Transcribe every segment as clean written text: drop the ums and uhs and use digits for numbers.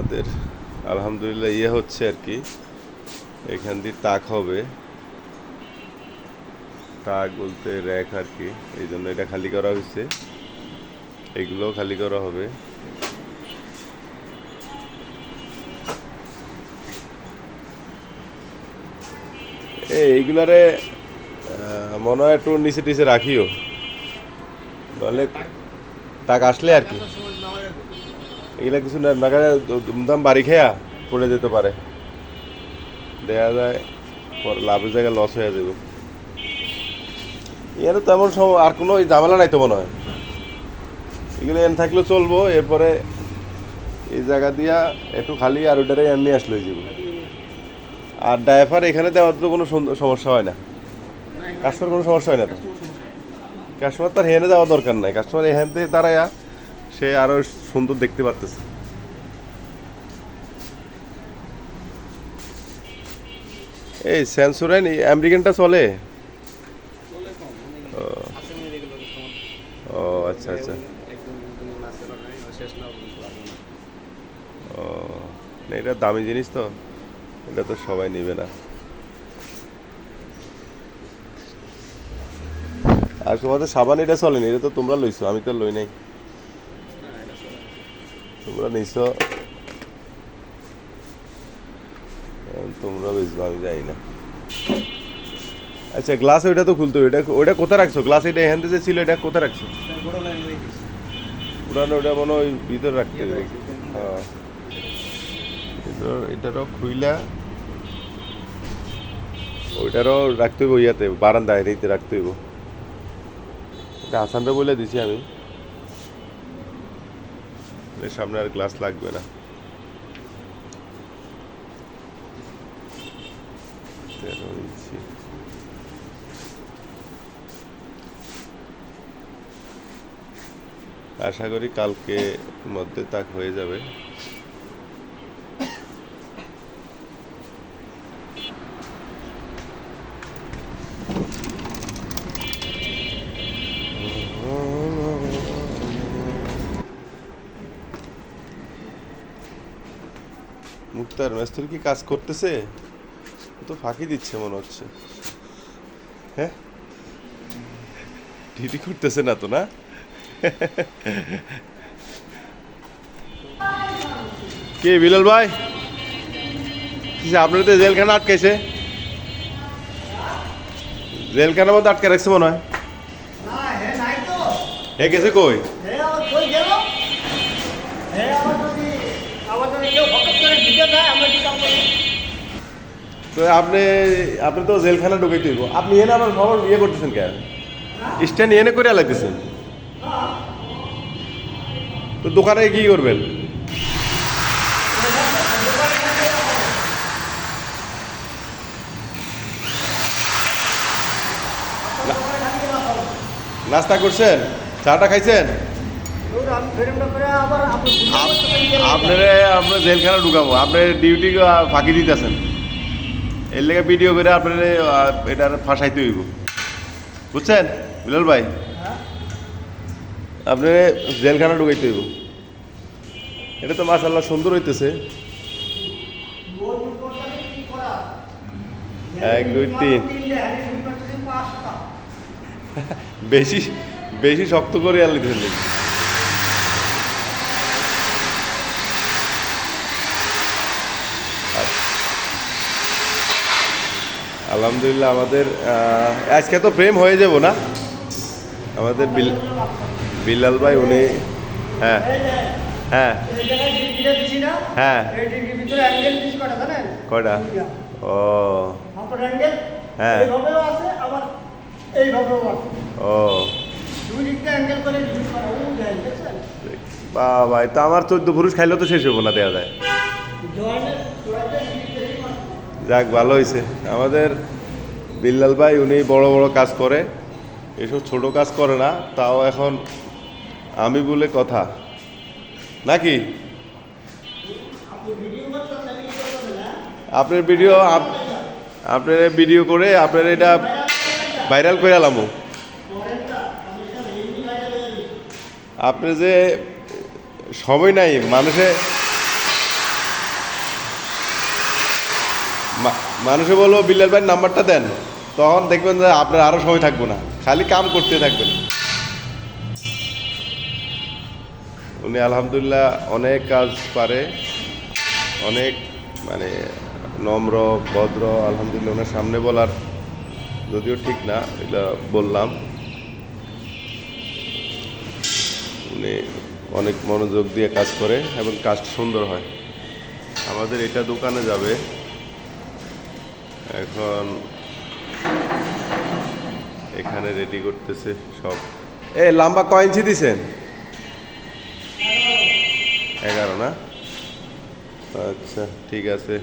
আমাদের আলহামদুলিল্লাহ ইয়ে হচ্ছে আর কি, এখান দিয়ে তাক হবে, তাক বলতে র্যাক আর কি, এই জন্য এটা খালি করা হয়েছে, এগুলো খালি করা হবে। এইগুলারে মনে হয় একটু নিচে টিচে রাখিও, নাহলে তাক আসলে আর কি এগুলা কিছু না দুমদাম বাড়ি খেয়া পড়ে যেতে পারে, দেখা যায় লাভের জায়গায় লস হয়ে যাবে। এর তেমন আর কোনো ঝামেলা নাই তো মনে হয়, এগুলো এন থাকলেও চলবো। এরপরে এই জায়গা দিয়া একটু খালি আর ওইটারে এমনি আসলে হয়ে যাবো। আর ড্রাইভার এখানে দেওয়ার তো কোনো সমস্যা হয় না, কাস্টমার কোনো সমস্যা হয় না তো, কাস্টমার তার হেনে যাওয়ার দরকার নাই, কাস্টমার এখান থেকে দাঁড়ায়া সে আরো সুন্দর দেখতে পারতেছে। এই সেন্সুরাইন আমেরিকানটা চলে? ও আচ্ছা আচ্ছা। ও না, এটা দামি জিনিস তো, এটা তো সবাই নেবে না। আর তোমাদের সাবান এটা চলেনি, এটা তো তোমরা লইছো, আমি তো লই নাই। তোমরা নিছো, তোমরা বেচবো, আমি যাই না। আচ্ছা গ্লাস ওইটা তো খুলতো, ওইটা ওইটা কোথায় রাখছো? গ্লাস এটা এখান থেকে ছিল, এটা কোথায় রাখছো? পুরানো ওটা মনে ওই ভিতরে রাখতে হবে। হ্যাঁ, এটারও খুইলা ওইটারও রাখতে হইব, ইয়াতে বারান্দায় রেতে রাখতে হইব। এটা হাসানরা বলে দিছি আমি, এর সামনে আর গ্লাস লাগবে না। আশা করি কালকে মধ্যে তাক হয়ে যাবে। মুক্তার মেস্তর কি কাজ করতেছে? ও তো ফাঁকি দিচ্ছে মনে হচ্ছে। হ্যাঁ, ডিউটি করতেছে না তো? না, কে বিলাল ভাই? আপনার তো জেলখানা আটকাইছে, জেলখানার মধ্যে আটকে রাখছে মনে হয়। হে গেছে কই? তো আপনি আপনি তো জেলখানা ঢুকাইতে হইব, আপনি এনে আমার খবর ইয়ে করতেছেন কেন? স্ট্যান্ড এনে করে লাগতেছেন তো, দোকানে কি করবেন? নাস্তা করছেন? চাটা খাইছেন? আপনারা আপনার জেলখানা ঢুকাবো, আপনার ডিউটি ফাঁকি দিতেছেন, এর লেগে ভিডিও করে আপনার এটার ফাঁসাইতে হইব, বুঝছেন বিলাল ভাই? আপনার জেলখানা ঢুকাইতে হইব। এটা তো মাশাআল্লাহ সুন্দর হইতেছে। 1 2 3 বেশি বেশি শক্ত করে আনলে দিলেন। আলহামদুলিল্লাহ আমাদের আজকে তো প্রেম হয়ে যাব না আমাদের বিলাল ভাই, উনি হ্যাঁ হ্যাঁ হ্যাঁ কয়টা? ও হ্যাঁ ও বাবা, তো আমার 14 পুরুষ খাইলেও তো শেষ হবো না, দেওয়া যায়। যাক ভালো হয়েছে, আমাদের বিল্লাল ভাই উনি বড় বড় কাজ করে, এসব ছোট কাজ করে না, তাও এখন আমি বলে কথা নাকি? আপনার ভিডিও আপনার ভিডিও করে আপনার এটা ভাইরাল করে আলামো। আপনার যে সময় নাই মানুষে মানুষে বলবো বিল্লাল ভাইয়ের নাম্বারটা দেন, তখন দেখবেন যে আপনার আরও সময় থাকবো না, খালি কাম করতে থাকবেন। উনি আলহামদুলিল্লাহ অনেক কাজ পারে, অনেক মানে নম্র ভদ্র। আলহামদুলিল্লাহ ওনার সামনে বলার যদিও ঠিক না, এটা বললাম। উনি অনেক মনোযোগ দিয়ে কাজ করে এবং কাজটা সুন্দর হয়। আমাদের এটা দোকানে যাবে এখন, এখানে রেডি করতেছে সব। লম্বা কয় ইঞ্চি দিছেন? 11 না? আচ্ছা ঠিক আছে।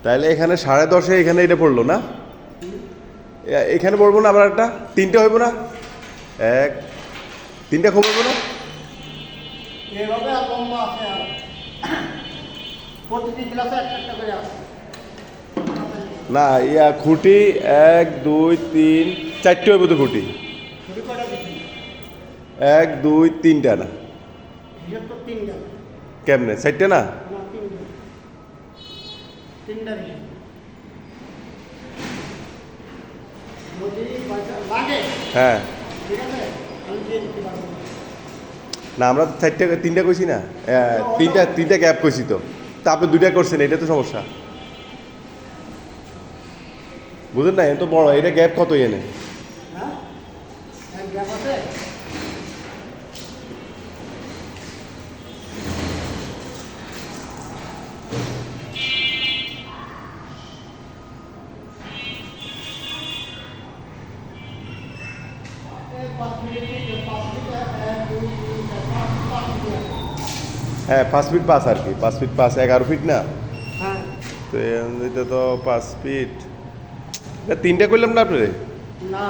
তাহলে এখানে 10:30 এখানে এটা পড়লো না, এখানে পড়বো না আবার একটা 3টে হইব না? 3টা খুব হইব না? এভাবে লম্বা আছে আর প্রতিটি ক্লাসে একটা করে আছে। না খুঁটি 1 2 3 4টে হইব তো খুঁটি। ছুটি কয়টা দিচ্ছি? 1 2 3টা না? হিসাব তো তিনটা। কেমনে 4টে না? না, তিনটা। তিনটা হিসাব। যদি পয়সা লাগে, হ্যাঁ ঠিক আছে, আমি দিয়ে দিতে পারবো। না, আমরা তো 3টা কইছি না, 3টা গ্যাপ কইছি তো। তা আপনি 2টা করছেন, এটা তো সমস্যা, বুঝেন না? এ তো বড়, এটা গ্যাপ কত এনে? হ্যাঁ, এক গ্যাপ আছে। হ্যাঁ 5 ফিট পাস আর কি, 5 ফিট পাস 11 ফিট না? হ্যাঁ, তো এটা তো 5 ফিট। 3টা করলাম না আপনারে? না